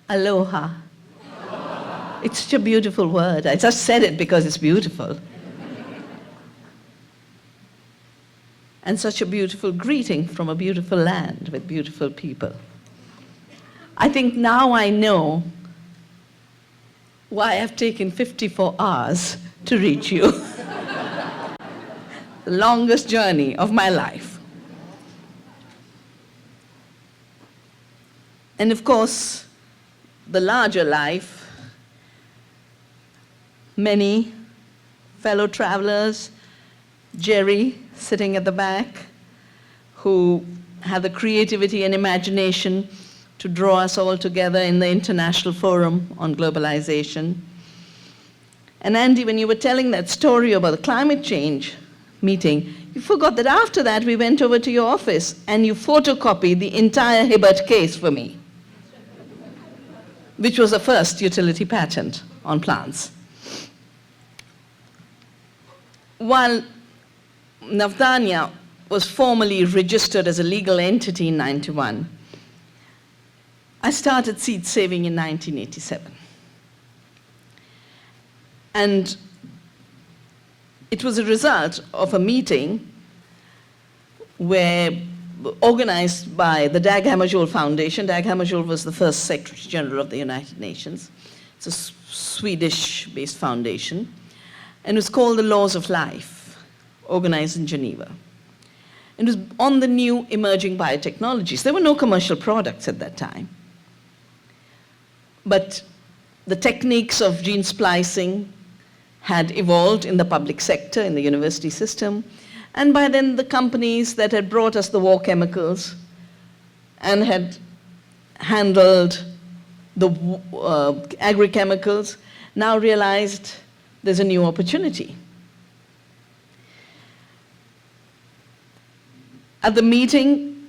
Aloha. It's such a beautiful word. I just said it because it's beautiful. And such a beautiful greeting from a beautiful land with beautiful people. I think now I know why I've taken 54 hours to reach you. The longest journey of my life. And of course, the larger life, many fellow travelers, Jerry sitting at the back, who had the creativity and imagination to draw us all together in the International Forum on Globalization. And Andy, when you were telling that story about the climate change meeting, you forgot that after that we went over to your office and you photocopied the entire Hibbert case for me, which was the first utility patent on plants. While Navdanya was formally registered as a legal entity in 91, I started seed saving in 1987. And it was a result of a meeting organized by the Dag Hammarskjöld Foundation. Dag Hammarskjöld was the first Secretary General of the United Nations. It's a Swedish-based foundation. And it was called the Laws of Life, organized in Geneva. It was on the new emerging biotechnologies. There were no commercial products at that time. But the techniques of gene splicing had evolved in the public sector, in the university system. And by then, the companies that had brought us the war chemicals and had handled the agri-chemicals now realized there's a new opportunity. At the meeting,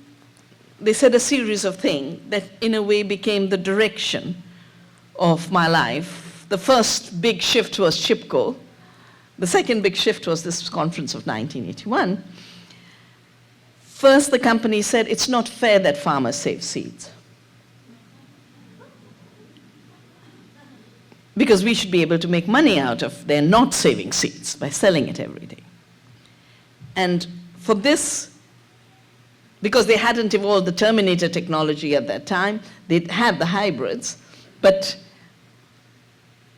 they said a series of things that in a way became the direction of my life. The first big shift was Chipko. The second big shift was this conference of 1981. First, the company said, it's not fair that farmers save seeds, because we should be able to make money out of their not saving seeds by selling it every day. And for this, because they hadn't evolved the Terminator technology at that time, they had the hybrids, but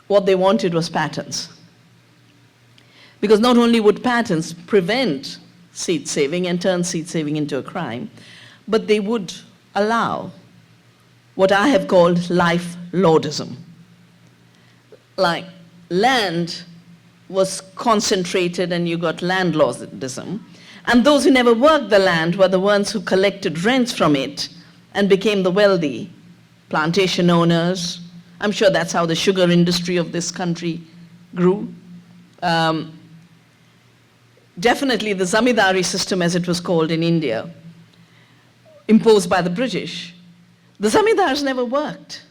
what they wanted was patents. Because not only would patents prevent seed saving and turn seed saving into a crime, but they would allow what I have called life lordism. Like land was concentrated and you got landlordism, and those who never worked the land were the ones who collected rents from it and became the wealthy plantation owners. I'm sure that's how the sugar industry of this country grew. Definitely the zamindari system, as it was called in India, imposed by the British. The zamindars never worked.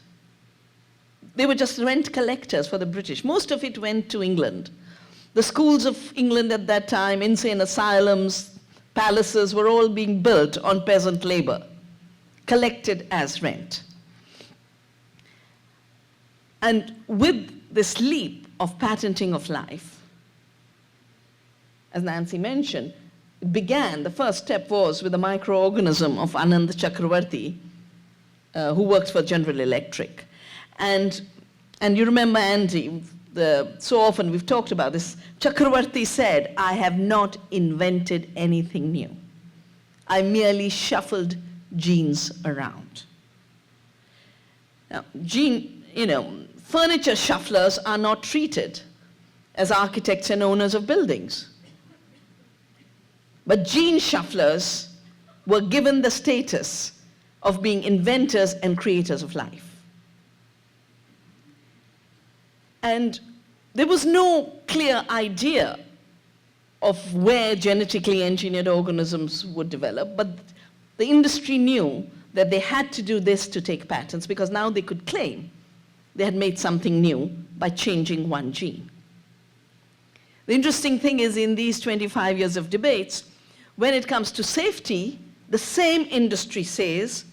They were just rent collectors for the British. Most of it went to England. The schools of England at that time, insane asylums, palaces, were all being built on peasant labor, collected as rent. And with this leap of patenting of life, as Nancy mentioned, it began, the first step was with the microorganism of Anand Chakravarti, who worked for General Electric. And you remember, Andy, so often we've talked about this, Chakravarti said, I have not invented anything new. I merely shuffled genes around. Now, furniture shufflers are not treated as architects and owners of buildings. But gene shufflers were given the status of being inventors and creators of life. And there was no clear idea of where genetically engineered organisms would develop, but the industry knew that they had to do this to take patents, because now they could claim they had made something new by changing one gene. The interesting thing is, in these 25 years of debates, when it comes to safety, the same industry says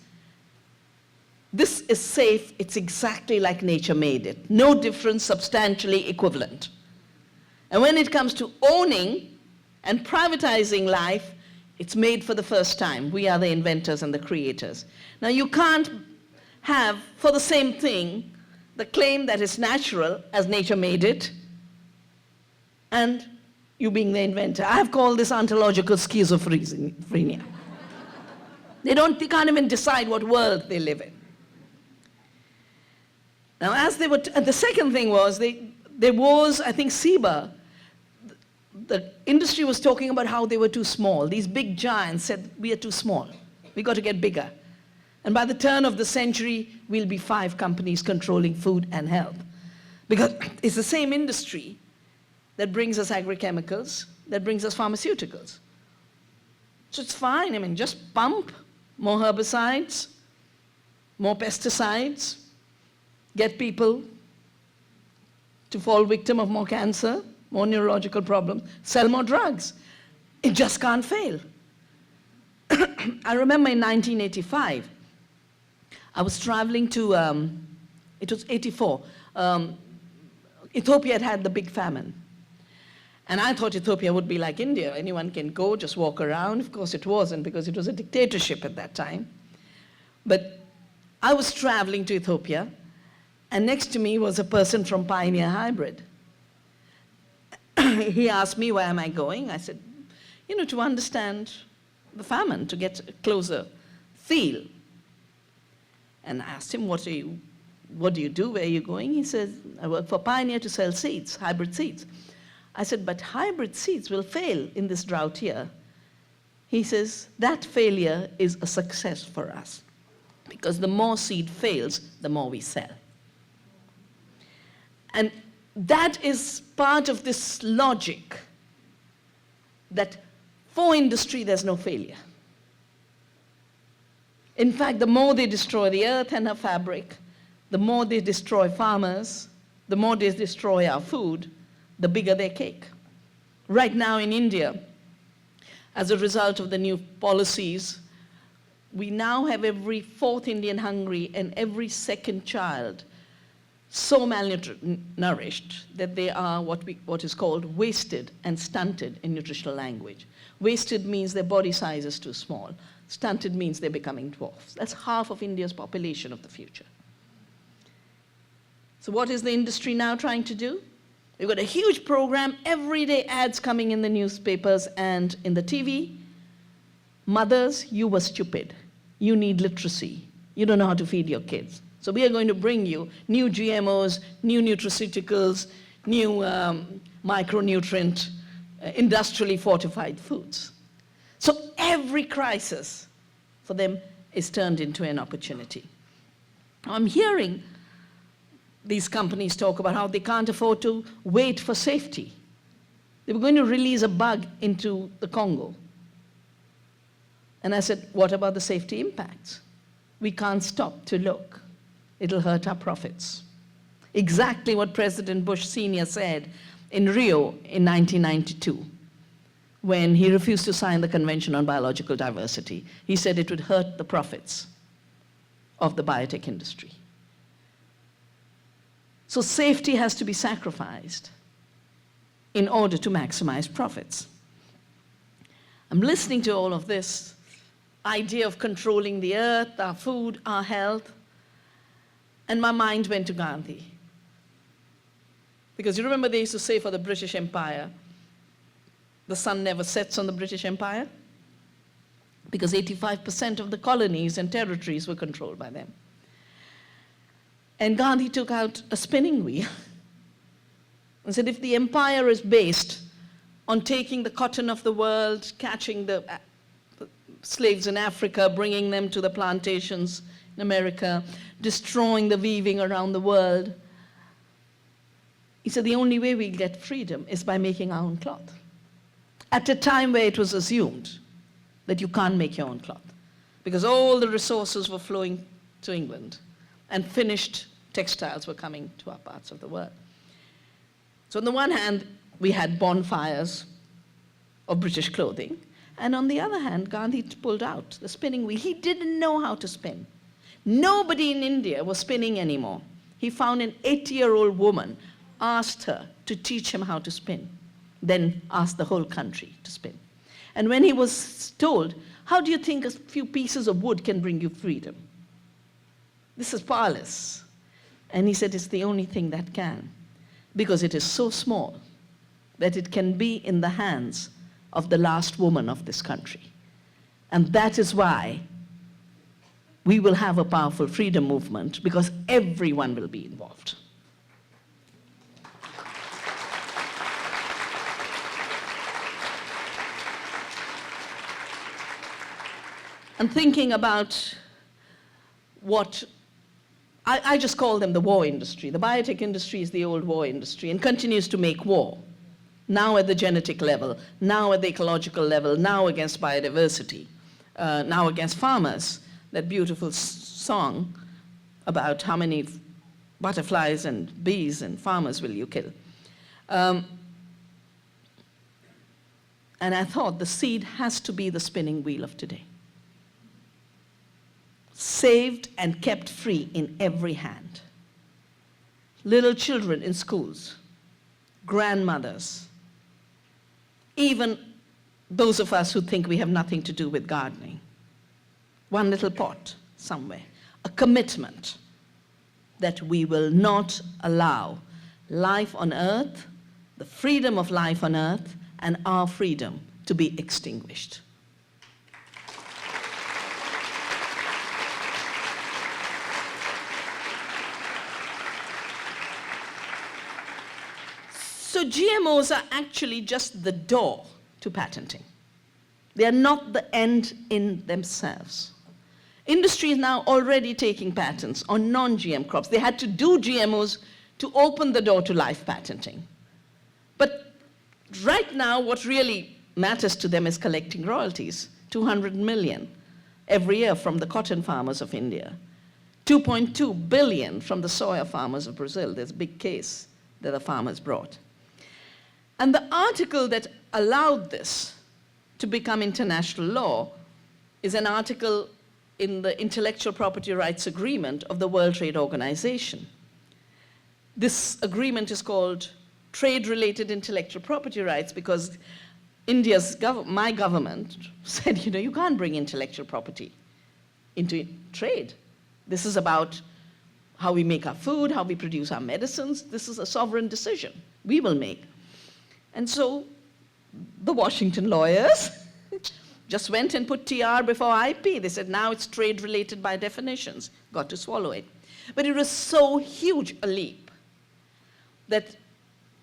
This is safe, it's exactly like nature made it. No difference, substantially equivalent. And when it comes to owning and privatizing life, it's made for the first time. We are the inventors and the creators. Now you can't have, for the same thing, the claim that it's natural as nature made it, and you being the inventor. I have called this ontological schizophrenia. They can't even decide what world they live in. Now, as they were, and the second thing was, there was, I think, SIBA, the industry was talking about how they were too small. These big giants said, we are too small. We got to get bigger. And by the turn of the century, we'll be 5 companies controlling food and health. Because it's the same industry that brings us agrochemicals, that brings us pharmaceuticals. So it's fine, I mean, just pump more herbicides, more pesticides, get people to fall victim of more cancer, more neurological problems, sell more drugs. It just can't fail. I remember in 1985, I was traveling to, it was 84, Ethiopia had the big famine. And I thought Ethiopia would be like India. Anyone can go, just walk around. Of course it wasn't, because it was a dictatorship at that time. But I was traveling to Ethiopia, and next to me was a person from Pioneer Hybrid. He asked me, where am I going? I said, to understand the famine, to get a closer feel. And I asked him, what do you do? Where are you going? He says, I work for Pioneer to sell seeds, hybrid seeds. I said, but hybrid seeds will fail in this drought here. He says, that failure is a success for us, because the more seed fails, the more we sell. And that is part of this logic that for industry, there's no failure. In fact, the more they destroy the earth and her fabric, the more they destroy farmers, the more they destroy our food, the bigger their cake. Right now in India, as a result of the new policies, we now have every 4th Indian hungry and every 2nd child so malnourished that they are what is called wasted and stunted in nutritional language. Wasted means their body size is too small. Stunted means they're becoming dwarfs. That's half of India's population of the future. So what is the industry now trying to do? We've got a huge program, everyday ads coming in the newspapers and in the TV. Mothers, you were stupid. You need literacy. You don't know how to feed your kids. So we are going to bring you new GMOs, new nutraceuticals, new micronutrient, industrially fortified foods. So every crisis for them is turned into an opportunity. I'm hearing these companies talk about how they can't afford to wait for safety. They were going to release a bug into the Congo. And I said, what about the safety impacts? We can't stop to look. It'll hurt our profits. Exactly what President Bush Sr. said in Rio in 1992, when he refused to sign the Convention on Biological Diversity. He said it would hurt the profits of the biotech industry. So safety has to be sacrificed in order to maximize profits. I'm listening to all of this idea of controlling the earth, our food, our health, and my mind went to Gandhi. Because you remember they used to say for the British Empire, the sun never sets on the British Empire? Because 85% of the colonies and territories were controlled by them. And Gandhi took out a spinning wheel and said, if the empire is based on taking the cotton of the world, catching the slaves in Africa, bringing them to the plantations in America, destroying the weaving around the world, he said the only way we get freedom is by making our own cloth. At a time where it was assumed that you can't make your own cloth, because all the resources were flowing to England and finished textiles were coming to our parts of the world. So on the one hand, we had bonfires of British clothing, and on the other hand, Gandhi pulled out the spinning wheel. He didn't know how to spin. Nobody in India was spinning anymore. He found an 80-year-old woman, asked her to teach him how to spin, then asked the whole country to spin. And when he was told, how do you think a few pieces of wood can bring you freedom? This is powerless. And he said, it's the only thing that can, because it is so small that it can be in the hands of the last woman of this country. And that is why we will have a powerful freedom movement, because everyone will be involved. And thinking about what, I just call them the war industry. The biotech industry is the old war industry and continues to make war. Now at the genetic level, now at the ecological level, now against biodiversity, now against farmers. That beautiful song about how many butterflies and bees and farmers will you kill. And I thought the seed has to be the spinning wheel of today. Saved and kept free in every hand. Little children in schools, grandmothers, even those of us who think we have nothing to do with gardening. One little pot somewhere, a commitment that we will not allow life on earth, the freedom of life on earth, and our freedom to be extinguished. So GMOs are actually just the door to patenting. They are not the end in themselves. Industry is now already taking patents on non-GM crops. They had to do GMOs to open the door to life patenting. But right now, what really matters to them is collecting royalties, 200 million every year from the cotton farmers of India, 2.2 billion from the soya farmers of Brazil. There's a big case that the farmers brought. And the article that allowed this to become international law is an article in the Intellectual Property Rights Agreement of the World Trade Organization. This agreement is called Trade-Related Intellectual Property Rights because my government said, you can't bring intellectual property into trade. This is about how we make our food, how we produce our medicines. This is a sovereign decision we will make. And so the Washington lawyers just went and put TR before IP. They said, now it's trade-related by definitions. Got to swallow it. But it was so huge a leap that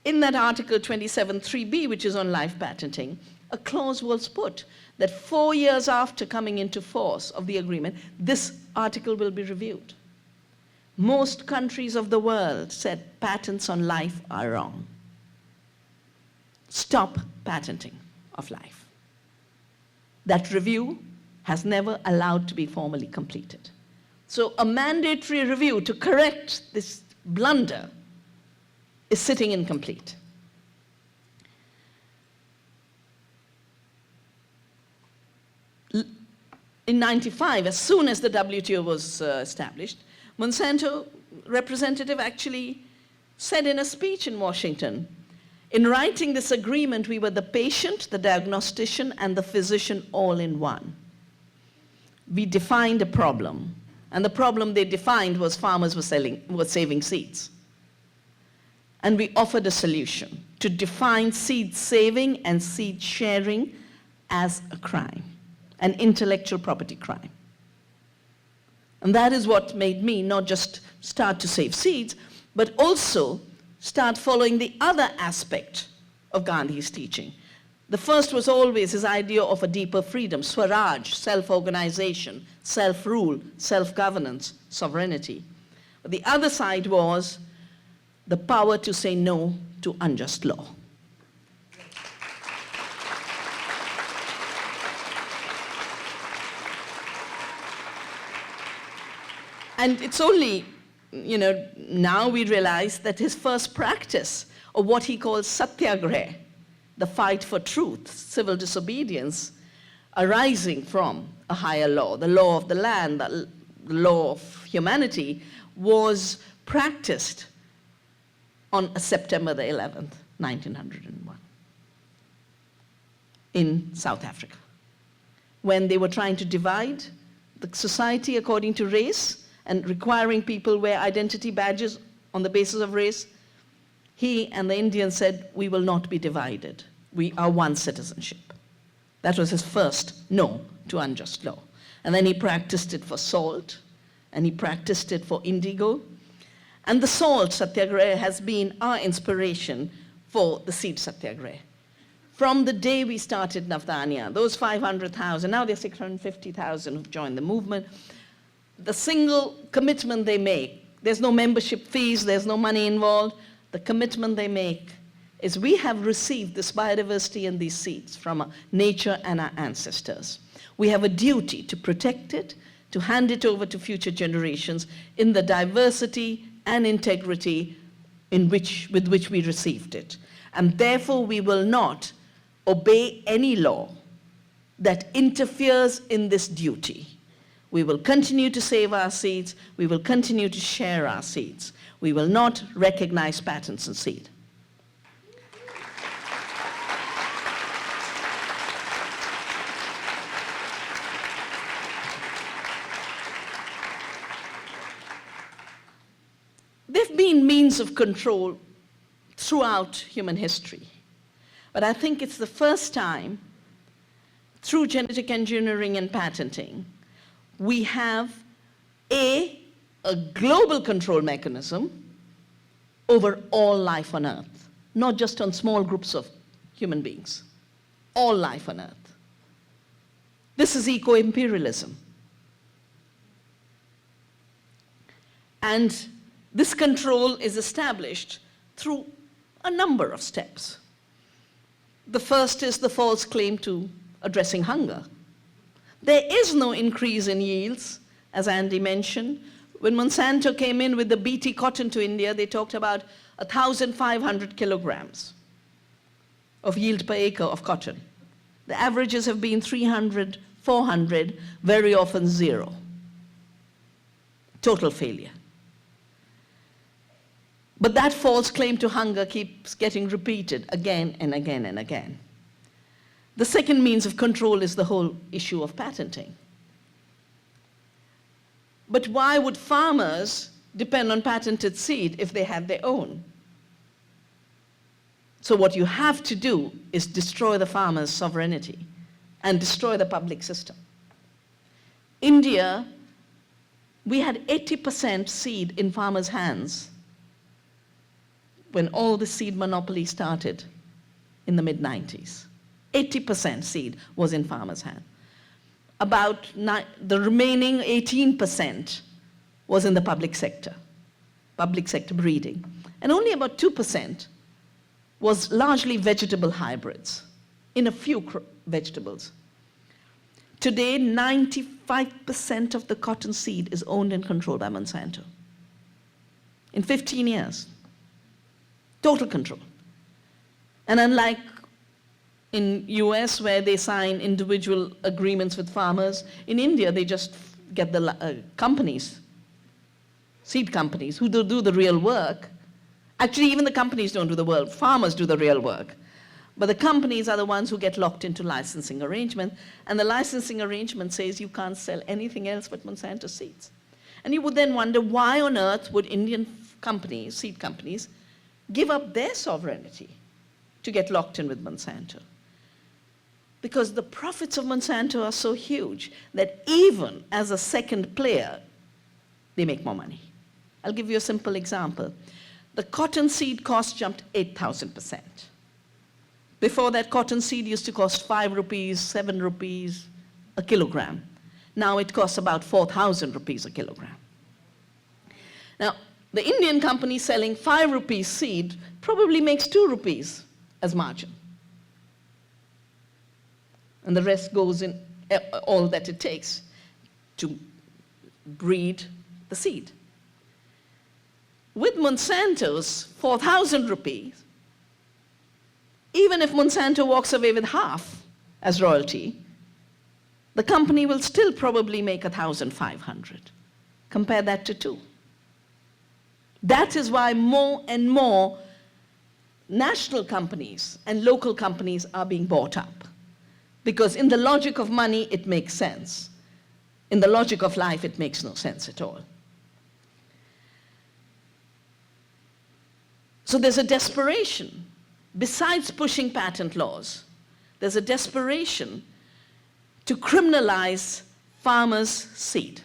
in that Article 27.3b, which is on life patenting, a clause was put that 4 years after coming into force of the agreement, this article will be reviewed. Most countries of the world said patents on life are wrong. Stop patenting of life. That review has never allowed to be formally completed. So a mandatory review to correct this blunder is sitting incomplete. In '95, as soon as the WTO was established, Monsanto representative actually said in a speech in Washington, in writing this agreement, we were the patient, the diagnostician, and the physician all in one. We defined a problem, and the problem they defined was farmers were saving seeds. And we offered a solution to define seed saving and seed sharing as a crime, an intellectual property crime. And that is what made me not just start to save seeds, but also start following the other aspect of Gandhi's teaching. The first was always his idea of a deeper freedom, Swaraj, self-organization, self-rule, self-governance, sovereignty. But the other side was the power to say no to unjust law. And it's only, now we realize that his first practice of what he calls satyagraha, the fight for truth, civil disobedience, arising from a higher law, the law of the land, the law of humanity, was practiced on September the 11th, 1901, in South Africa, when they were trying to divide the society according to race and requiring people wear identity badges on the basis of race. He and the Indians said, we will not be divided. We are one citizenship. That was his first no to unjust law. And then he practiced it for salt, and he practiced it for indigo. And the salt satyagraha has been our inspiration for the seed satyagraha. From the day we started Navdanya, those 500,000, now there's 650,000 who've joined the movement. The single commitment they make, there's no membership fees, there's no money involved. The commitment they make is we have received this biodiversity and these seeds from nature and our ancestors. We have a duty to protect it, to hand it over to future generations in the diversity and integrity with which we received it. And therefore, we will not obey any law that interferes in this duty. We will continue to save our seeds. We will continue to share our seeds. We will not recognize patents in seed. There have been means of control throughout human history. But I think it's the first time, through genetic engineering and patenting, we have a global control mechanism over all life on Earth, not just on small groups of human beings, all life on Earth. This is eco-imperialism. And this control is established through a number of steps. The first is the false claim to addressing hunger. There is no increase in yields, as Andy mentioned. When Monsanto came in with the BT cotton to India, they talked about 1,500 kilograms of yield per acre of cotton. The averages have been 300, 400, very often zero. Total failure. But that false claim to hunger keeps getting repeated again and again and again. The second means of control is the whole issue of patenting. But why would farmers depend on patented seed if they had their own? So what you have to do is destroy the farmer's sovereignty and destroy the public system. India, we had 80% seed in farmers' hands when all the seed monopoly started in the mid-90s. 80% seed was in farmers' hands. The remaining 18% was in the public sector breeding. And only about 2% was largely vegetable hybrids, in a few vegetables. Today, 95% of the cotton seed is owned and controlled by Monsanto. In 15 years. Total control. And unlike in US, where they sign individual agreements with farmers, in India, they just get the companies, seed companies, who do the real work. Actually, even the companies don't do the work. Farmers do the real work. But the companies are the ones who get locked into licensing arrangement, and the licensing arrangement says you can't sell anything else but Monsanto seeds. And you would then wonder, why on earth would Indian companies, seed companies, give up their sovereignty to get locked in with Monsanto? Because the profits of Monsanto are so huge that even as a second player, they make more money. I'll give you a simple example. The cotton seed cost jumped 8,000%. Before that, cotton seed used to cost 5 rupees, 7 rupees a kilogram. Now it costs about 4,000 rupees a kilogram. Now, the Indian company selling 5 rupees seed probably makes 2 rupees as margin. And the rest goes in all that it takes to breed the seed. With Monsanto's 4,000 rupees, even if Monsanto walks away with half as royalty, the company will still probably make 1,500. Compare that to 2. That is why more and more national companies and local companies are being bought up. Because in the logic of money, it makes sense. In the logic of life, it makes no sense at all. So there's a desperation. Besides pushing patent laws, there's a desperation to criminalize farmers' seed.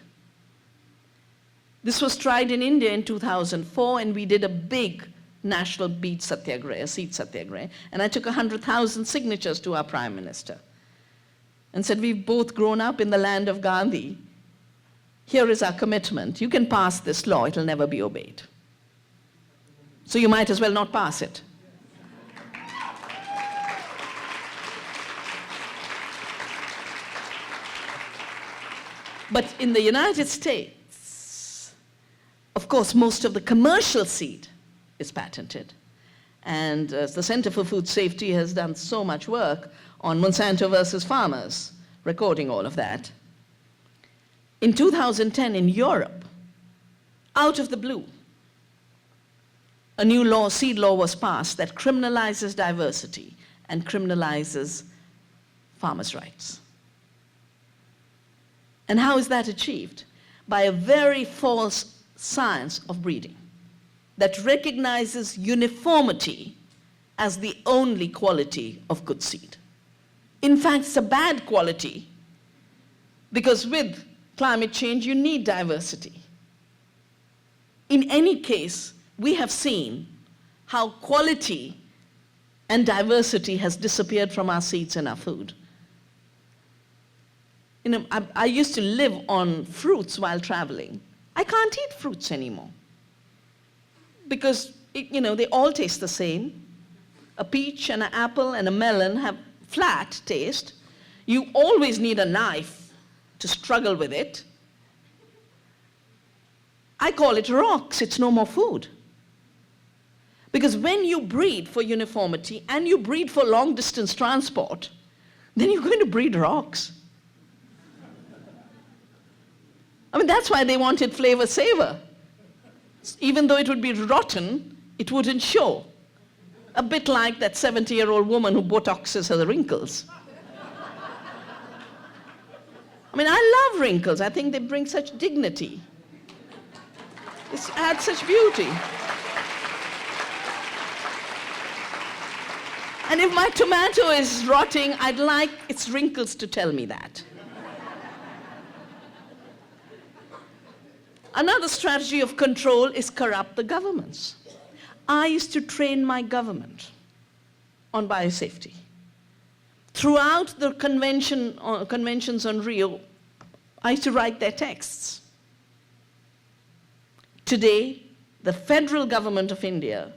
This was tried in India in 2004, and we did a big national beet satyagraha, seed satyagraha, and I took 100,000 signatures to our Prime Minister and said, we've both grown up in the land of Gandhi. Here is our commitment. You can pass this law, it'll never be obeyed. So you might as well not pass it. But in the United States, of course, most of the commercial seed is patented. And the Center for Food Safety has done so much work on Monsanto versus farmers, recording all of that. In 2010 in Europe, out of the blue, a new law, seed law, was passed that criminalizes diversity and criminalizes farmers' rights. And how is that achieved? By a very false science of breeding that recognizes uniformity as the only quality of good seed. In fact, it's a bad quality because with climate change, you need diversity. In any case, we have seen how quality and diversity has disappeared from our seeds and our food. You know, I used to live on fruits while traveling. I can't eat fruits anymore because, they all taste the same. A peach and an apple and a melon have flat taste. You always need a knife to struggle with it. I call it rocks. It's no more food. Because when you breed for uniformity and you breed for long distance transport, then you're going to breed rocks. I mean, that's why they wanted flavor savor. Even though it would be rotten, it wouldn't show. A bit like that 70-year-old woman who Botoxes her wrinkles. I mean, I love wrinkles. I think they bring such dignity. It adds such beauty. And if my tomato is rotting, I'd like its wrinkles to tell me that. Another strategy of control is corrupt the governments. I used to train my government on biosafety. Throughout the conventions on Rio, I used to write their texts. Today, the federal government of India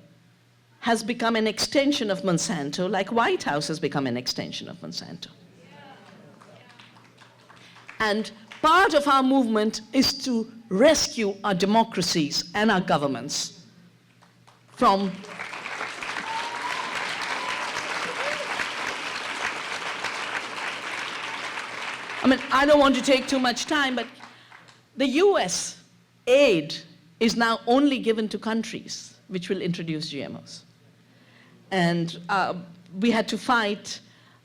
has become an extension of Monsanto, like White House has become an extension of Monsanto. And part of our movement is to rescue our democracies and our governments from I don't want to take too much time, but the US aid is now only given to countries which will introduce GMOs. And we had to fight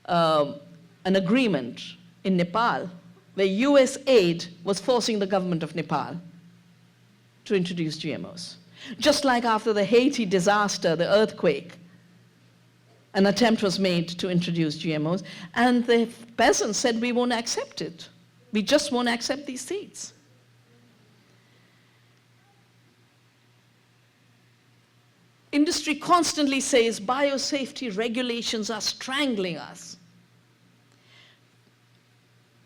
an agreement in Nepal where US aid was forcing the government of Nepal to introduce GMOs. Just like after the Haiti disaster, the earthquake, an attempt was made to introduce GMOs, and the peasants said, we won't accept it. We just won't accept these seeds. Industry constantly says biosafety regulations are strangling us.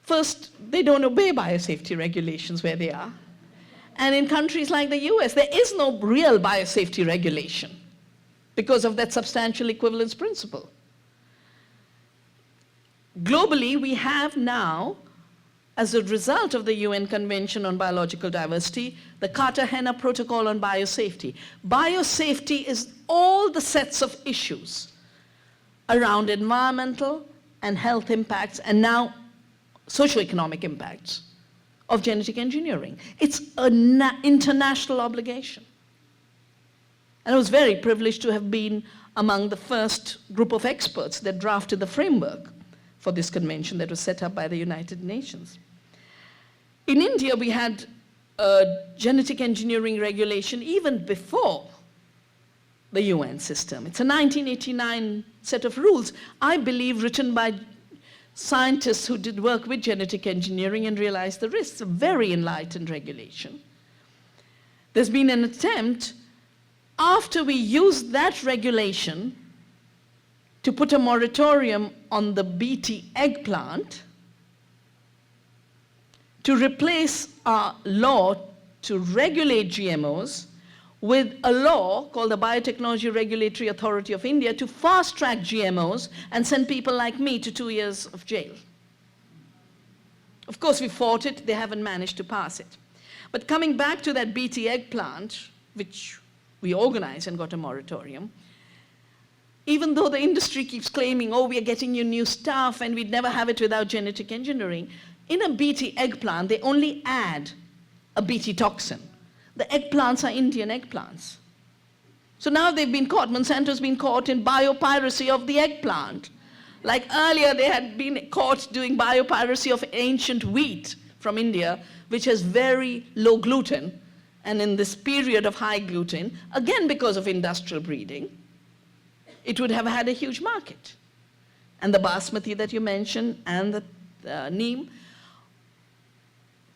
First, they don't obey biosafety regulations where they are. And in countries like the US, there is no real biosafety regulation because of that substantial equivalence principle. Globally, we have now, as a result of the UN Convention on Biological Diversity, the Cartagena Protocol on Biosafety. Biosafety is all the sets of issues around environmental and health impacts, and now socioeconomic impacts of genetic engineering. It's an international obligation. And I was very privileged to have been among the first group of experts that drafted the framework for this convention that was set up by the United Nations. In India, we had a genetic engineering regulation even before the UN system. It's a 1989 set of rules, I believe, written by scientists who did work with genetic engineering and realized the risks. A very enlightened regulation. There's been an attempt, after we used that regulation to put a moratorium on the Bt eggplant, to replace our law to regulate GMOs with a law called the Biotechnology Regulatory Authority of India to fast-track GMOs and send people like me to 2 years of jail. Of course, we fought it. They haven't managed to pass it. But coming back to that Bt eggplant, which we organized and got a moratorium, even though the industry keeps claiming, oh, we are getting you new stuff and we'd never have it without genetic engineering, in a Bt eggplant, they only add a Bt toxin. The eggplants are Indian eggplants. So now they've been caught, Monsanto's been caught in biopiracy of the eggplant. Like earlier, they had been caught doing biopiracy of ancient wheat from India, which has very low gluten, and in this period of high gluten, again because of industrial breeding, it would have had a huge market. And the basmati that you mentioned, and the neem,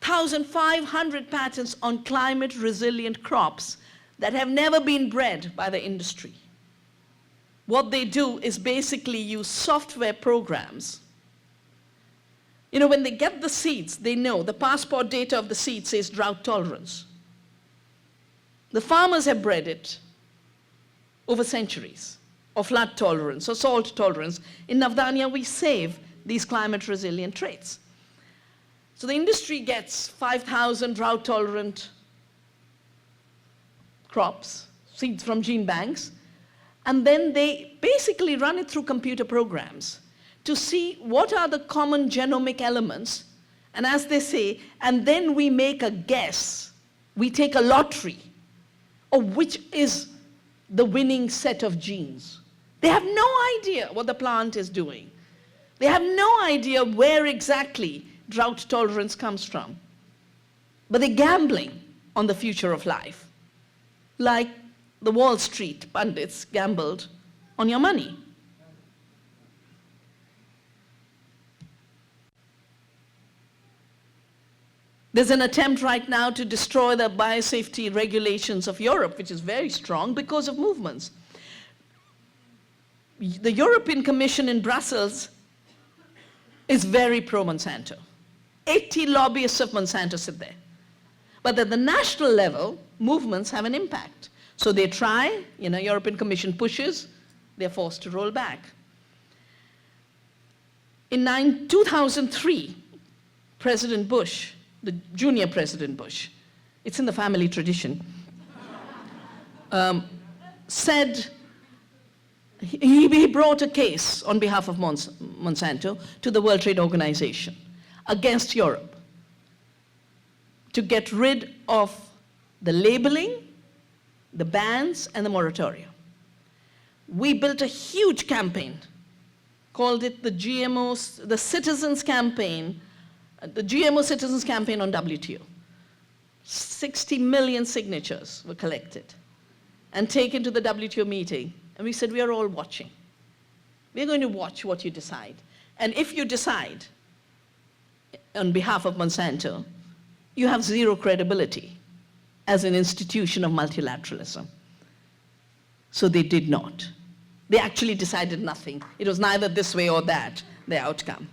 1,500 patents on climate-resilient crops that have never been bred by the industry. What they do is basically use software programs. You know, when they get the seeds, they know the passport data of the seed says drought tolerance. The farmers have bred it over centuries, or flood tolerance, or salt tolerance. In Navdanya, we save these climate-resilient traits. So the industry gets 5,000 drought-tolerant crops, seeds from gene banks, and then they basically run it through computer programs to see what are the common genomic elements, and as they say, and then we make a guess, we take a lottery of which is the winning set of genes. They have no idea what the plant is doing. They have no idea where exactly drought tolerance comes from. But they're gambling on the future of life, like the Wall Street pundits gambled on your money. There's an attempt right now to destroy the biosafety regulations of Europe, which is very strong because of movements. The European Commission in Brussels is very pro-Monsanto. 80 lobbyists of Monsanto sit there. But at the national level, movements have an impact. So they try, European Commission pushes, they're forced to roll back. In 2003, President Bush, the junior President Bush, it's in the family tradition, said, he brought a case on behalf of Monsanto to the World Trade Organization against Europe to get rid of the labeling, the bans, and the moratoria. We built a huge campaign, called it the GMO, the Citizens Campaign, the GMO Citizens Campaign on WTO. 60 million signatures were collected and taken to the WTO meeting. And we said, we are all watching. We're going to watch what you decide. And if you decide on behalf of Monsanto, you have zero credibility as an institution of multilateralism. So they did not. They actually decided nothing. It was neither this way or that, the outcome.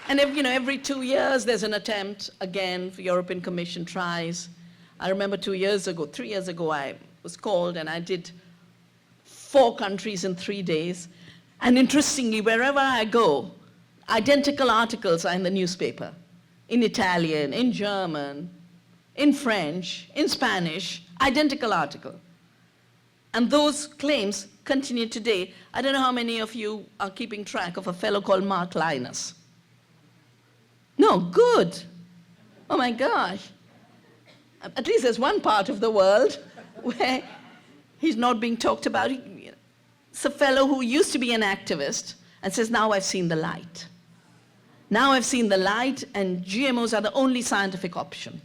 And every 2 years, there's an attempt, again, the European Commission tries. I remember 3 years ago, I was called and I did 4 countries in 3 days. And interestingly, wherever I go, identical articles are in the newspaper, in Italian, in German, in French, in Spanish, identical article. And those claims continue today. I don't know how many of you are keeping track of a fellow called Mark Linus. No, good. Oh my gosh. At least there's one part of the world where he's not being talked about. It's a fellow who used to be an activist and says, now I've seen the light. Now I've seen the light, and GMOs are the only scientific option.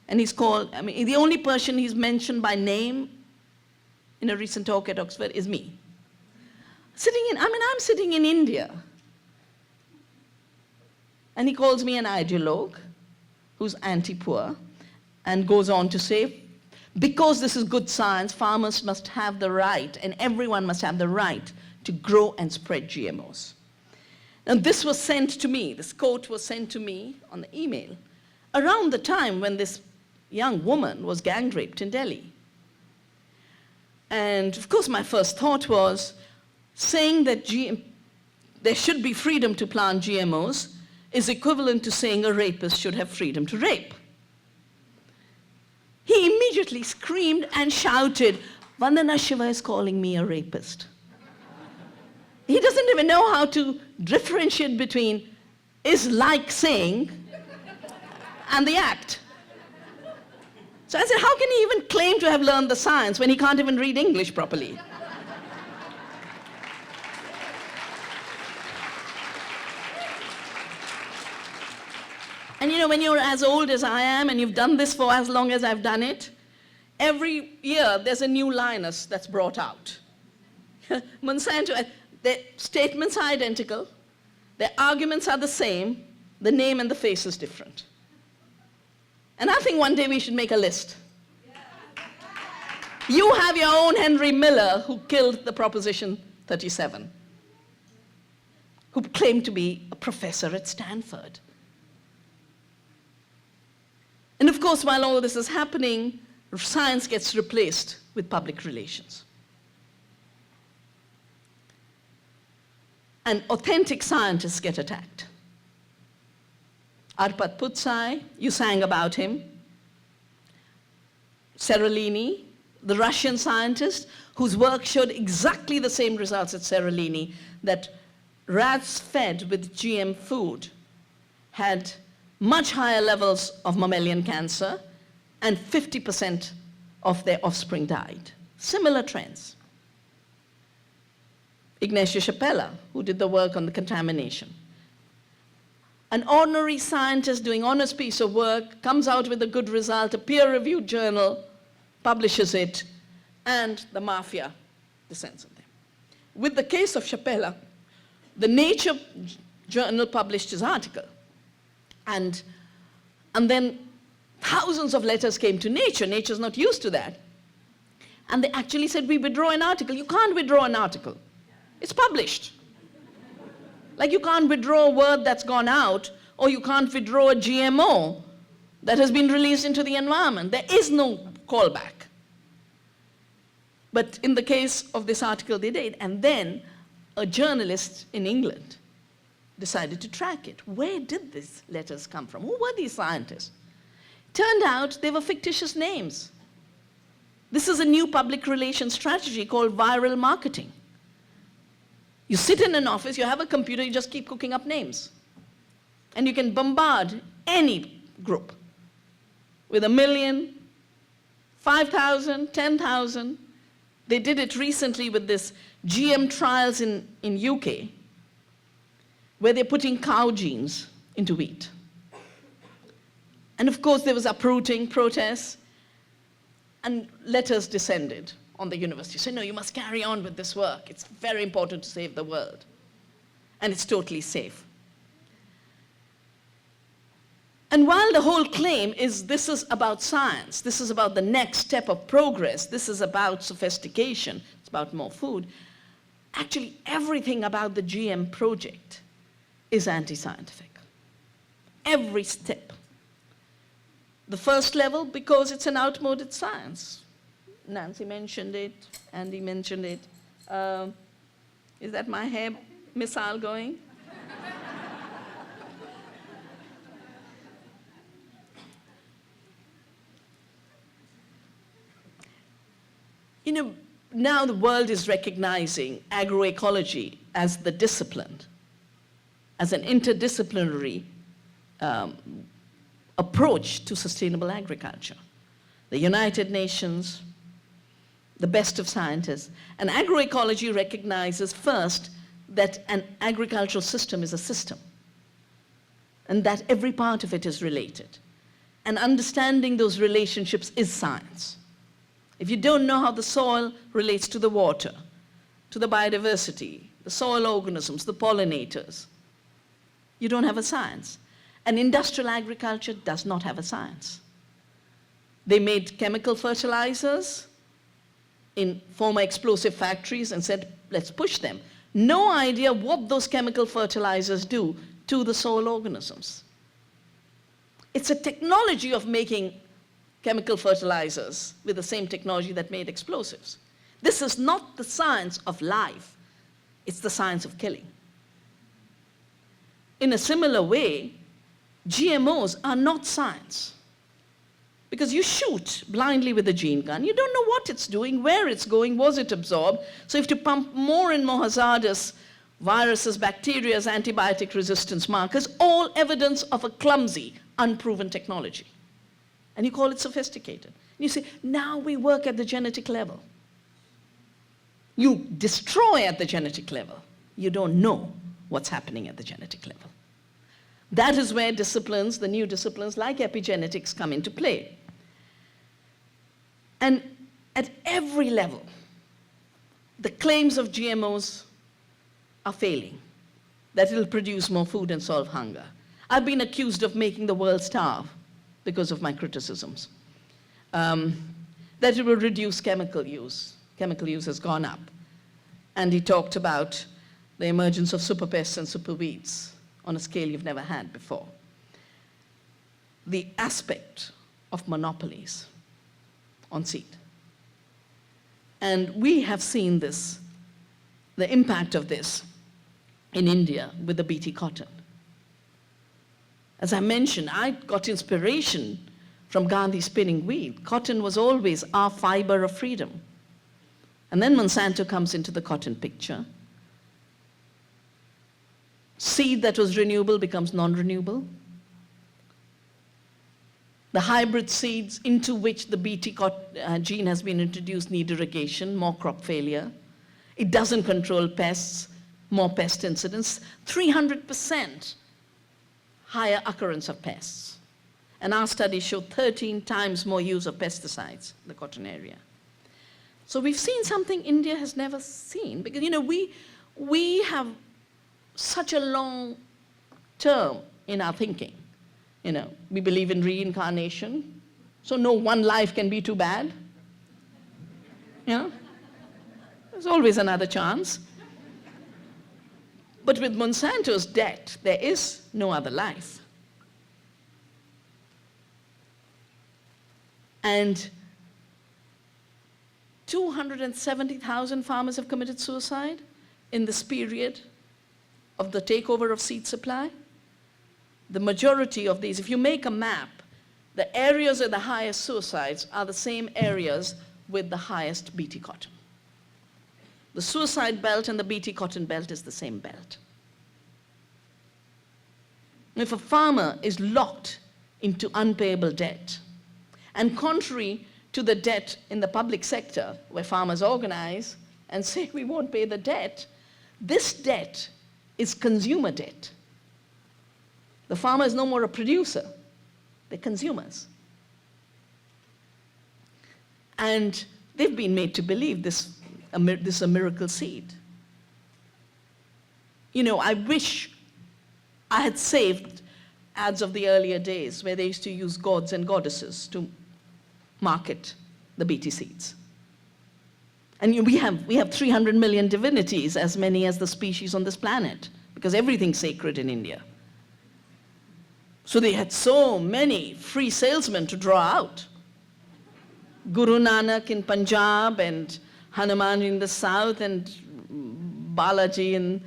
And he's called, I mean, the only person he's mentioned by name in a recent talk at Oxford is me. I'm sitting in India. And he calls me an ideologue who's anti-poor, and goes on to say, because this is good science, farmers must have the right, and everyone must have the right to grow and spread GMOs. And this was sent to me, this quote was sent to me on the email, around the time when this young woman was gang raped in Delhi. And of course my first thought was, saying that there should be freedom to plant GMOs is equivalent to saying a rapist should have freedom to rape. He immediately screamed and shouted, Vandana Shiva is calling me a rapist. He doesn't even know how to differentiate between is like saying and the act. So I said, how can he even claim to have learned the science when he can't even read English properly? And you know, when you're as old as I am and you've done this for as long as I've done it, every year there's a new Linus that's brought out. Monsanto, their statements are identical, their arguments are the same, the name and the face is different. And I think one day we should make a list. You have your own Henry Miller, who killed the Proposition 37, who claimed to be a professor at Stanford. And of course, while all this is happening, science gets replaced with public relations. And authentic scientists get attacked. Arpad Putzai, you sang about him. Seralini, the Russian scientist, whose work showed exactly the same results as Seralini, that rats fed with GM food had much higher levels of mammalian cancer, and 50% of their offspring died. Similar trends. Ignacio Chapela, who did the work on the contamination. An ordinary scientist doing honest piece of work comes out with a good result, a peer-reviewed journal publishes it, and the mafia descends on them. With the case of Chapela, the Nature journal published his article. And then thousands of letters came to Nature. Nature's not used to that. And they actually said, we withdraw an article. You can't withdraw an article. It's published. Like you can't withdraw a word that's gone out, or you can't withdraw a GMO that has been released into the environment. There is no callback. But in the case of this article, they did. And then a journalist in England decided to track it. Where did these letters come from? Who were these scientists? Turned out they were fictitious names. This is a new public relations strategy called viral marketing. You sit in an office, you have a computer, you just keep cooking up names. And you can bombard any group with 1 million, 5,000, 10,000. They did it recently with this GM trials in UK, where they're putting cow genes into wheat. And of course, there was uprooting, protests, and letters descended on the university. So no, you must carry on with this work. It's very important to save the world. And it's totally safe. And while the whole claim is this is about science, this is about the next step of progress, this is about sophistication, it's about more food, actually everything about the GM project is anti-scientific. Every step. The first level, because it's an outmoded science. Nancy mentioned it, Andy mentioned it. Is that my hair missile going? You know, now the world is recognizing agroecology as the discipline, as an interdisciplinary approach to sustainable agriculture. The United Nations, the best of scientists, and agroecology recognizes first that an agricultural system is a system and that every part of it is related. And understanding those relationships is science. If you don't know how the soil relates to the water, to the biodiversity, the soil organisms, the pollinators, you don't have a science. And industrial agriculture does not have a science. They made chemical fertilizers in former explosive factories and said, let's push them. No idea what those chemical fertilizers do to the soil organisms. It's a technology of making chemical fertilizers with the same technology that made explosives. This is not the science of life. It's the science of killing. In a similar way, GMOs are not science. Because you shoot blindly with a gene gun. You don't know what it's doing, where it's going, was it absorbed. So you have to pump more and more hazardous viruses, bacteria, antibiotic resistance markers, all evidence of a clumsy, unproven technology. And you call it sophisticated. And you say, now we work at the genetic level. You destroy at the genetic level. You don't know what's happening at the genetic level. That is where disciplines, the new disciplines like epigenetics, come into play. And at every level, the claims of GMOs are failing, that it'll produce more food and solve hunger. I've been accused of making the world starve because of my criticisms. That it will reduce chemical use. Chemical use has gone up. And he talked about the emergence of superpests and superweeds on a scale you've never had before. The aspect of monopolies on seed. And we have seen this, the impact of this in India with the BT cotton. As I mentioned, I got inspiration from Gandhi spinning wheel. Cotton was always our fiber of freedom. And then Monsanto comes into the cotton picture. Seed that was renewable becomes non-renewable. The hybrid seeds into which the BT gene has been introduced need irrigation, more crop failure. It doesn't control pests, more pest incidents, 300% higher occurrence of pests. And our study showed 13 times more use of pesticides in the cotton area. So we've seen something India has never seen, because we have such a long term in our thinking. We believe in reincarnation, so no one life can be too bad. There's always another chance. But with Monsanto's debt, there is no other life. And 270,000 farmers have committed suicide in this period of the takeover of seed supply. The majority of these, if you make a map, the areas with the highest suicides are the same areas with the highest BT cotton. The suicide belt and the BT cotton belt is the same belt. If a farmer is locked into unpayable debt, and contrary to the debt in the public sector, where farmers organize and say we won't pay the debt, this debt is consumer debt. The farmer is no more a producer, they're consumers. And they've been made to believe this is a miracle seed. I wish I had saved ads of the earlier days where they used to use gods and goddesses to market the BT seeds. And we have 300 million divinities, as many as the species on this planet, because everything's sacred in India. So they had so many free salesmen to draw out. Guru Nanak in Punjab, and Hanuman in the south, and Balaji in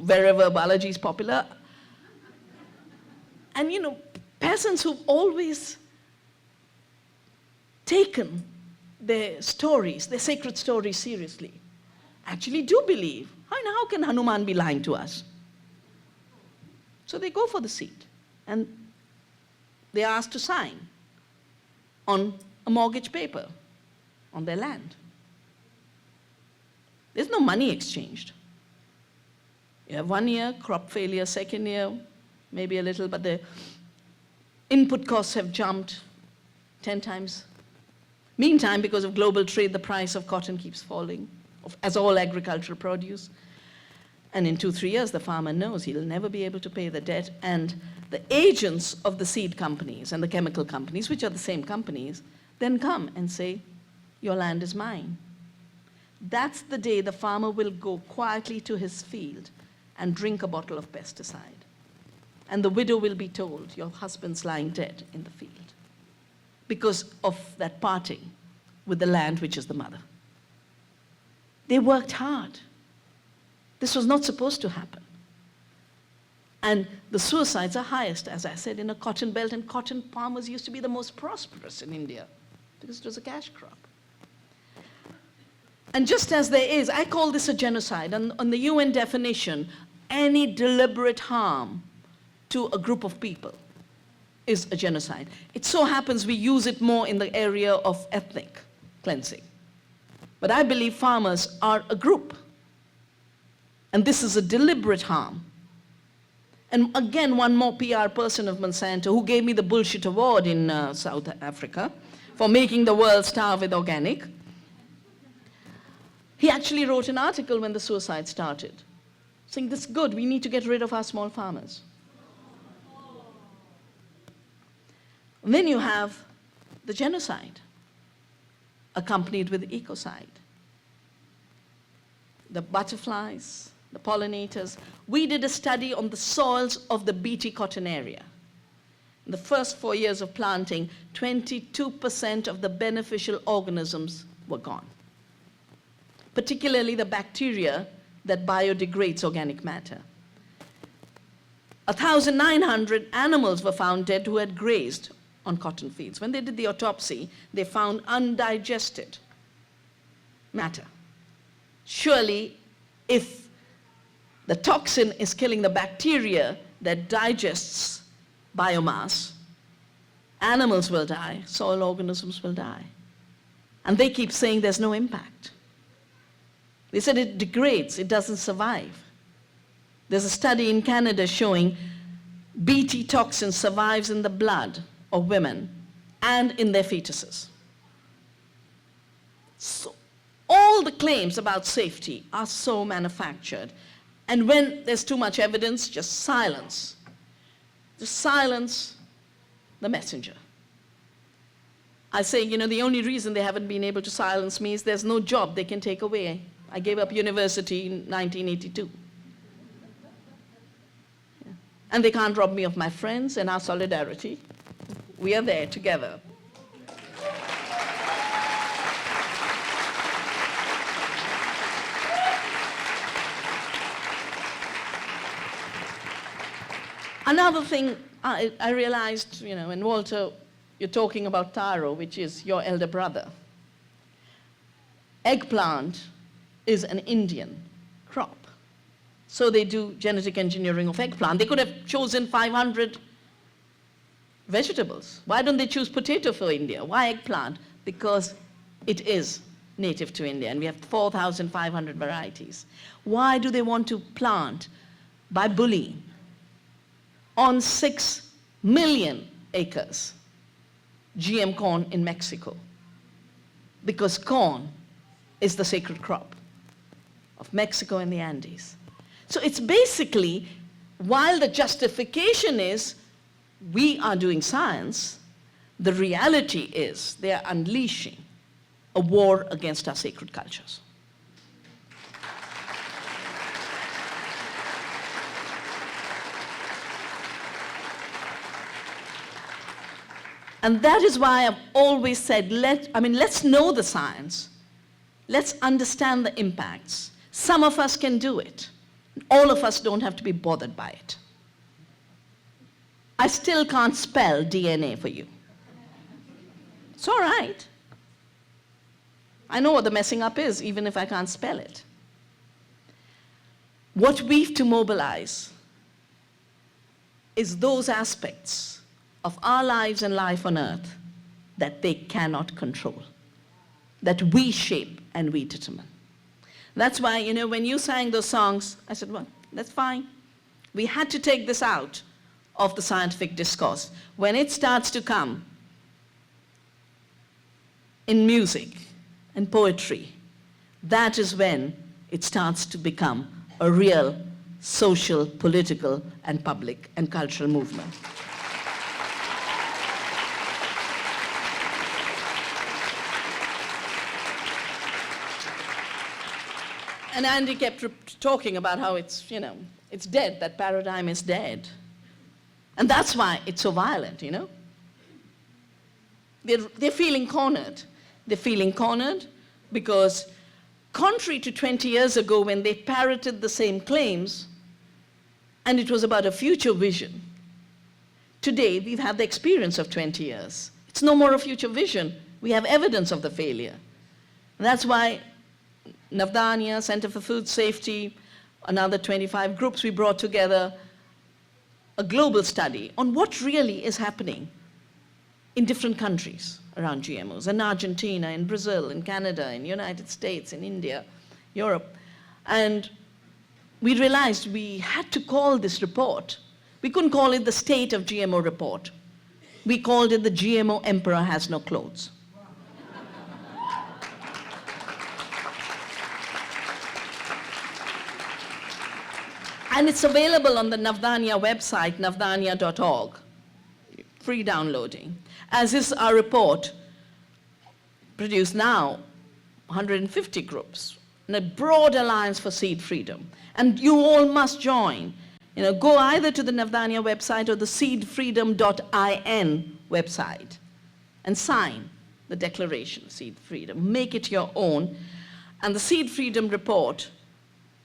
wherever Balaji is popular. And peasants who've always taken their stories, their sacred stories seriously, actually do believe, how can Hanuman be lying to us? So they go for the seat, and they are asked to sign on a mortgage paper on their land. There's no money exchanged. You have 1 year, crop failure, second year, maybe a little, but the input costs have jumped 10 times. Meantime, because of global trade, the price of cotton keeps falling, as all agricultural produce. And in 2-3 years, the farmer knows he'll never be able to pay the debt, and the agents of the seed companies and the chemical companies, which are the same companies, then come and say, your land is mine. That's the day the farmer will go quietly to his field and drink a bottle of pesticide. And the widow will be told, your husband's lying dead in the field because of that parting with the land, which is the mother. They worked hard. This was not supposed to happen. And the suicides are highest, as I said, in a cotton belt, and cotton farmers used to be the most prosperous in India because it was a cash crop. And just as there is, I call this a genocide. On the UN definition, any deliberate harm to a group of people is a genocide. It so happens we use it more in the area of ethnic cleansing. But I believe farmers are a group. And this is a deliberate harm. And again, one more PR person of Monsanto who gave me the bullshit award in South Africa for making the world starve with organic. He actually wrote an article when the suicide started, saying, this is good, we need to get rid of our small farmers. And then you have the genocide, accompanied with ecocide. The butterflies, the pollinators. We did a study on the soils of the BT cotton area. In the first 4 years of planting, 22% of the beneficial organisms were gone, particularly the bacteria that biodegrades organic matter. 1,900 animals were found dead who had grazed on cotton fields. When they did the autopsy, they found undigested matter. Surely, if the toxin is killing the bacteria that digests biomass, animals will die, soil organisms will die. And they keep saying there's no impact. They said it degrades, it doesn't survive. There's a study in Canada showing BT toxin survives in the blood of women and in their fetuses. So all the claims about safety are so manufactured. And when there's too much evidence, just silence. Just silence the messenger. I say, the only reason they haven't been able to silence me is there's no job they can take away. I gave up university in 1982. Yeah. And they can't rob me of my friends and our solidarity. We are there together. Another thing I realized, and Walter, you're talking about taro, which is your elder brother. Eggplant is an Indian crop. So they do genetic engineering of eggplant. They could have chosen 500 vegetables. Why don't they choose potato for India? Why eggplant? Because it is native to India, and we have 4,500 varieties. Why do they want to plant by bullying on 6 million acres GM corn in Mexico? Because corn is the sacred crop of Mexico and the Andes. So it's basically, while the justification is we are doing science, the reality is they are unleashing a war against our sacred cultures. And that is why I've always said, let's know the science. Let's understand the impacts. Some of us can do it. All of us don't have to be bothered by it. I still can't spell DNA for you. It's all right. I know what the messing up is, even if I can't spell it. What we've to mobilize is those aspects of our lives and life on earth that they cannot control, that we shape and we determine. That's why, when you sang those songs, I said, well, that's fine. We had to take this out of the scientific discourse. When it starts to come in music and poetry, that is when it starts to become a real social, political, and public and cultural movement. And Andy kept talking about how it's dead, that paradigm is dead. And that's why it's so violent, They're feeling cornered. They're feeling cornered because contrary to 20 years ago when they parroted the same claims, and it was about a future vision, today we've had the experience of 20 years. It's no more a future vision. We have evidence of the failure. And that's why Navdanya, Center for Food Safety, another 25 groups, we brought together a global study on what really is happening in different countries around GMOs, in Argentina, in Brazil, in Canada, in the United States, in India, Europe. And we realized we had to call this report. We couldn't call it the State of GMO report. We called it the GMO Emperor Has No Clothes. And it's available on the Navdanya website, navdanya.org, free downloading. As is our report, produced now, 150 groups, and a broad alliance for seed freedom. And you all must join. Go either to the Navdanya website or the seedfreedom.in website and sign the Declaration of Seed Freedom. Make it your own. And the Seed Freedom report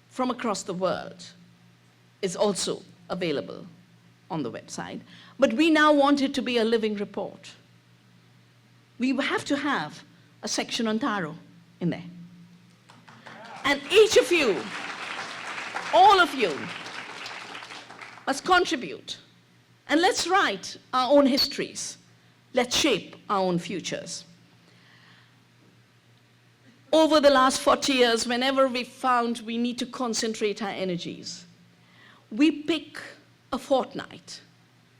from across the world is also available on the website. But we now want it to be a living report. We have to have a section on taro in there. And each of you, all of you, must contribute. And let's write our own histories. Let's shape our own futures. Over the last 40 years, whenever we found we need to concentrate our energies, we pick a fortnight,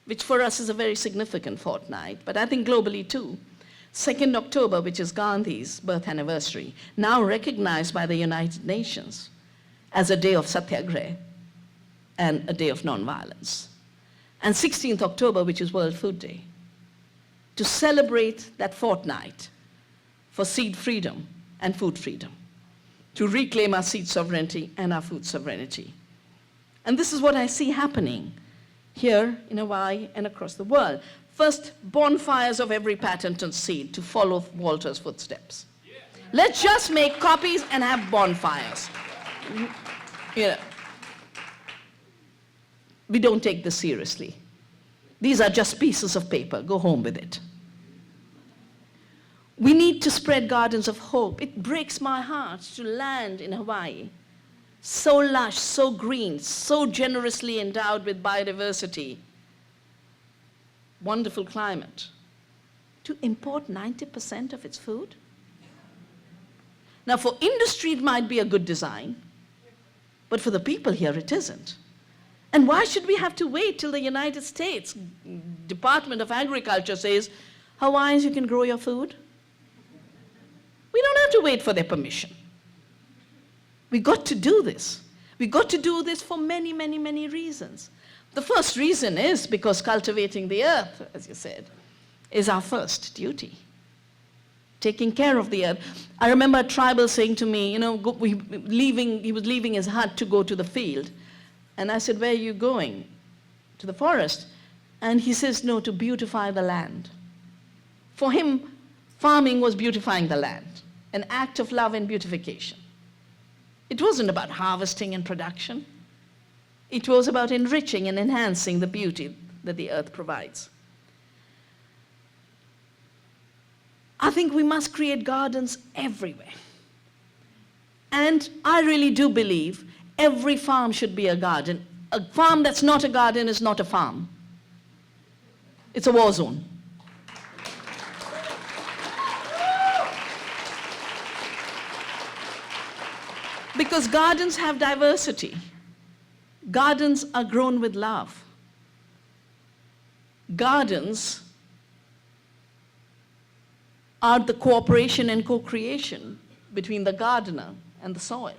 which for us is a very significant fortnight, but I think globally too. 2nd October, which is Gandhi's birth anniversary, now recognized by the United Nations as a day of satyagraha and a day of nonviolence. And 16th October, which is World Food Day, to celebrate that fortnight for seed freedom and food freedom, to reclaim our seed sovereignty and our food sovereignty. And this is what I see happening here in Hawaii and across the world. First, bonfires of every patented seed to follow Walter's footsteps. Let's just make copies and have bonfires. We don't take this seriously. These are just pieces of paper. Go home with it. We need to spread gardens of hope. It breaks my heart to land in Hawaii, so lush, so green, so generously endowed with biodiversity, wonderful climate, to import 90% of its food? Now, for industry, it might be a good design, but for the people here, it isn't. And why should we have to wait till the United States Department of Agriculture says, Hawaiians, you can grow your food? We don't have to wait for their permission. We got to do this. We got to do this for many, many, many reasons. The first reason is because cultivating the earth, as you said, is our first duty. Taking care of the earth. I remember a tribal saying to me, he was leaving his hut to go to the field. And I said, where are you going? To the forest. And he says, no, to beautify the land. For him, farming was beautifying the land, an act of love and beautification. It wasn't about harvesting and production. It was about enriching and enhancing the beauty that the earth provides. I think we must create gardens everywhere. And I really do believe every farm should be a garden. A farm that's not a garden is not a farm. It's a war zone. Because gardens have diversity. Gardens are grown with love. Gardens are the cooperation and co-creation between the gardener and the soil.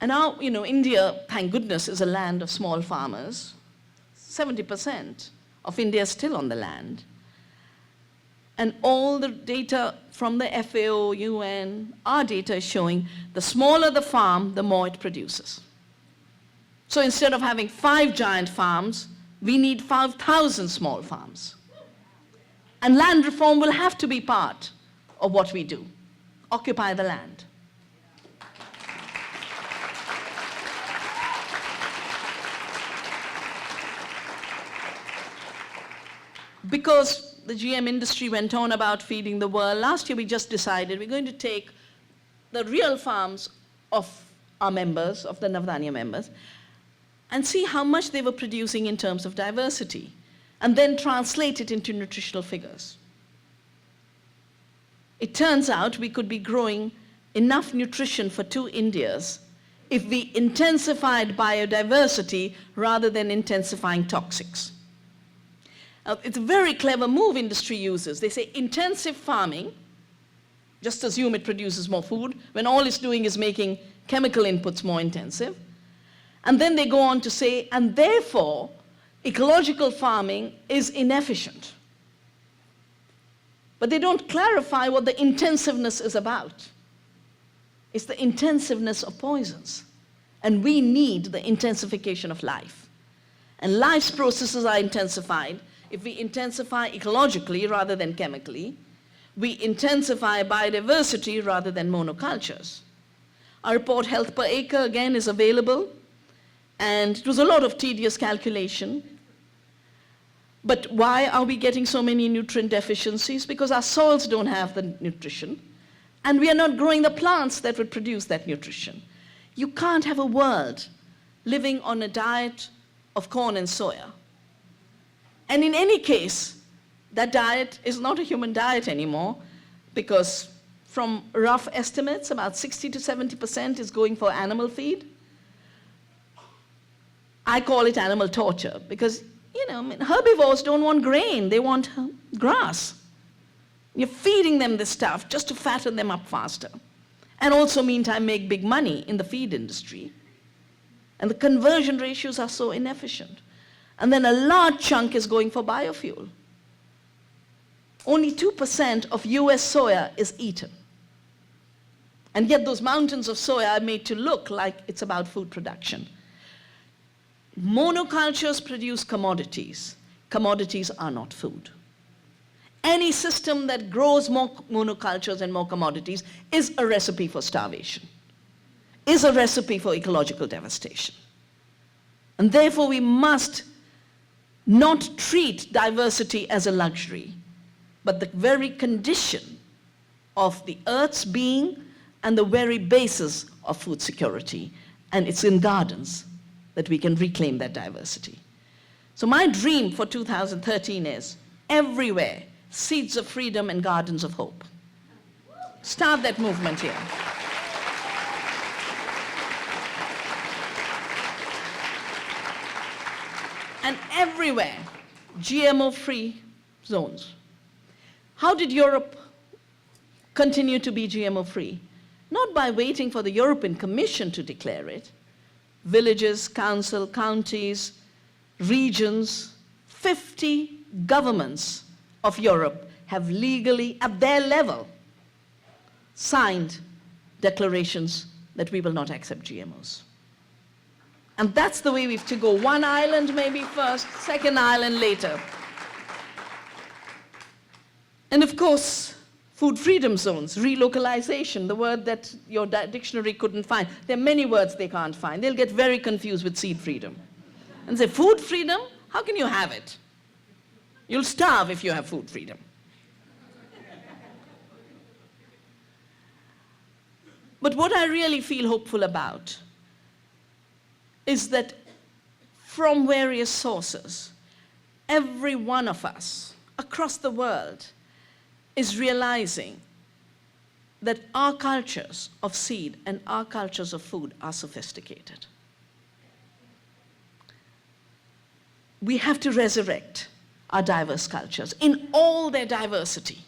And now, India, thank goodness, is a land of small farmers. 70% of India is still on the land. And all the data from the FAO, UN, our data is showing the smaller the farm, the more it produces. So instead of having 5 giant farms, we need 5,000 small farms. And land reform will have to be part of what we do. Occupy the land. Because the GM industry went on about feeding the world, last year we just decided we're going to take the real farms of our members, of the Navdanya members, and see how much they were producing in terms of diversity, and then translate it into nutritional figures. It turns out we could be growing enough nutrition for 2 Indias if we intensified biodiversity rather than intensifying toxics. It's a very clever move industry uses. They say intensive farming, just assume it produces more food, when all it's doing is making chemical inputs more intensive. And then they go on to say, and therefore, ecological farming is inefficient. But they don't clarify what the intensiveness is about. It's the intensiveness of poisons. And we need the intensification of life. And life's processes are intensified if we intensify ecologically rather than chemically. We intensify biodiversity rather than monocultures. Our report, Health per Acre, again, is available. And it was a lot of tedious calculation. But why are we getting so many nutrient deficiencies? Because our soils don't have the nutrition, and we are not growing the plants that would produce that nutrition. You can't have a world living on a diet of corn and soya. And in any case, that diet is not a human diet anymore, because from rough estimates, about 60 to 70% is going for animal feed. I call it animal torture, because herbivores don't want grain, they want grass. You're feeding them this stuff just to fatten them up faster. And also, meantime, make big money in the feed industry. And the conversion ratios are so inefficient. And then a large chunk is going for biofuel. Only 2% of US soya is eaten. And yet those mountains of soya are made to look like it's about food production. Monocultures produce commodities. Commodities are not food. Any system that grows more monocultures and more commodities is a recipe for starvation, is a recipe for ecological devastation. And therefore, we must not treat diversity as a luxury, but the very condition of the Earth's being and the very basis of food security. And it's in gardens that we can reclaim that diversity. So my dream for 2013 is everywhere, seeds of freedom and gardens of hope. Start that movement here. And everywhere, GMO-free zones. How did Europe continue to be GMO-free? Not by waiting for the European Commission to declare it. Villages, council, counties, regions, 50 governments of Europe have legally, at their level, signed declarations that we will not accept GMOs. And that's the way we have to go. One island maybe first, second island later. And of course, food freedom zones, relocalization, the word that your dictionary couldn't find. There are many words they can't find. They'll get very confused with seed freedom. And say, food freedom? How can you have it? You'll starve if you have food freedom. But what I really feel hopeful about is that from various sources, every one of us across the world is realizing that our cultures of seed and our cultures of food are sophisticated. We have to resurrect our diverse cultures in all their diversity.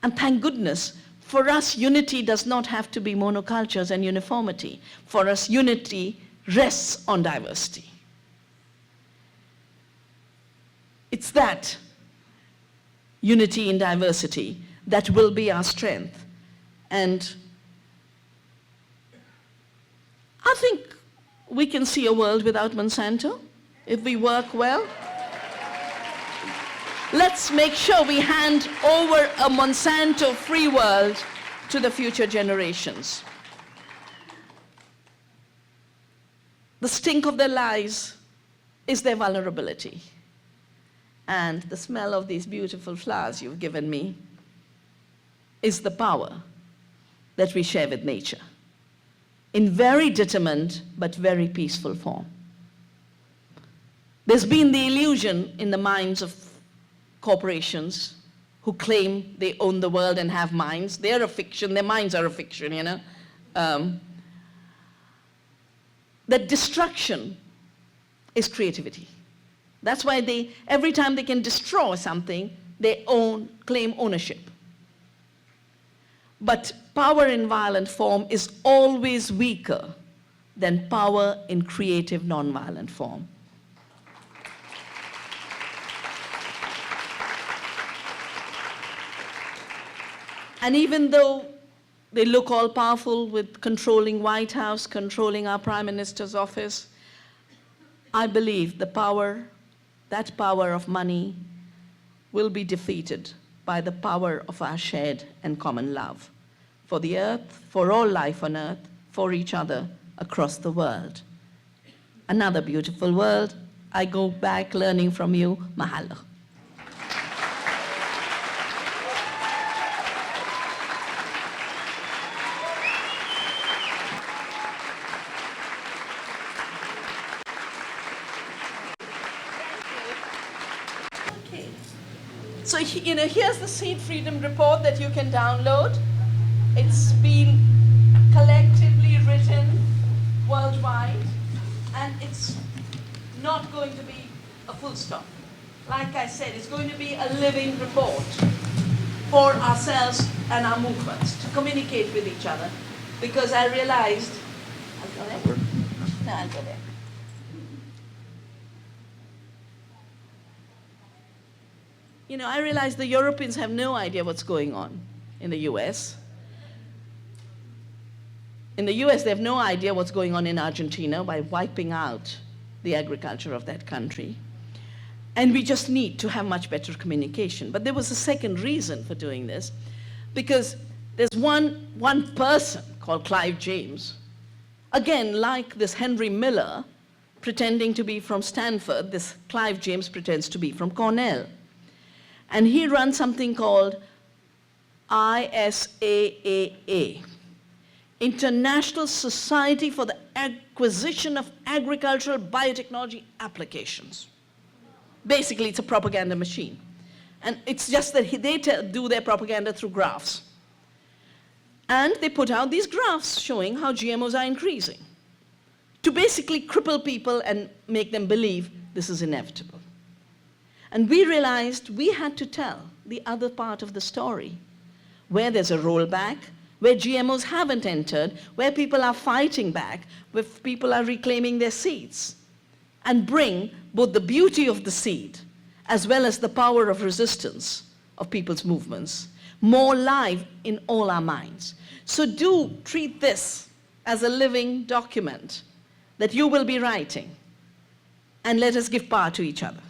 And thank goodness, for us, unity does not have to be monocultures and uniformity. For us, unity rests on diversity. It's that unity in diversity that will be our strength. And I think we can see a world without Monsanto if we work well. Let's make sure we hand over a Monsanto-free world to the future generations. The stink of their lies is their vulnerability. And the smell of these beautiful flowers you've given me is the power that we share with nature in very determined but very peaceful form. There's been the illusion in the minds of corporations who claim they own the world and have minds. They're a fiction, their minds are a fiction, you know. That destruction is creativity. That's why every time they can destroy something, they claim ownership. But power in violent form is always weaker than power in creative, non-violent form. And even though they look all powerful with controlling White House, controlling our Prime Minister's office, I believe that power of money will be defeated by the power of our shared and common love for the earth, for all life on earth, for each other across the world. Another beautiful world. I go back learning from you. Mahalo. So, you know, here's the Seed Freedom Report that you can download. It's been collectively written worldwide, and it's not going to be a full stop. Like I said, it's going to be a living report for ourselves and our movements to communicate with each other, because I realized, I'll go there. No, I'll go there. You know, I realize the Europeans have no idea what's going on in the US. In the US, they have no idea what's going on in Argentina by wiping out the agriculture of that country. And we just need to have much better communication. But there was a second reason for doing this, because there's one person called Clive James, again, like this Henry Miller, pretending to be from Stanford, this Clive James pretends to be from Cornell. And he runs something called ISAAA, International Society for the Acquisition of Agricultural Biotechnology Applications. Basically, it's a propaganda machine. And it's just that they do their propaganda through graphs. And they put out these graphs showing how GMOs are increasing to basically cripple people and make them believe this is inevitable. And we realized we had to tell the other part of the story, where there's a rollback, where GMOs haven't entered, where people are fighting back, where people are reclaiming their seeds, and bring both the beauty of the seed as well as the power of resistance of people's movements more live in all our minds. So do treat this as a living document that you will be writing, and let us give power to each other.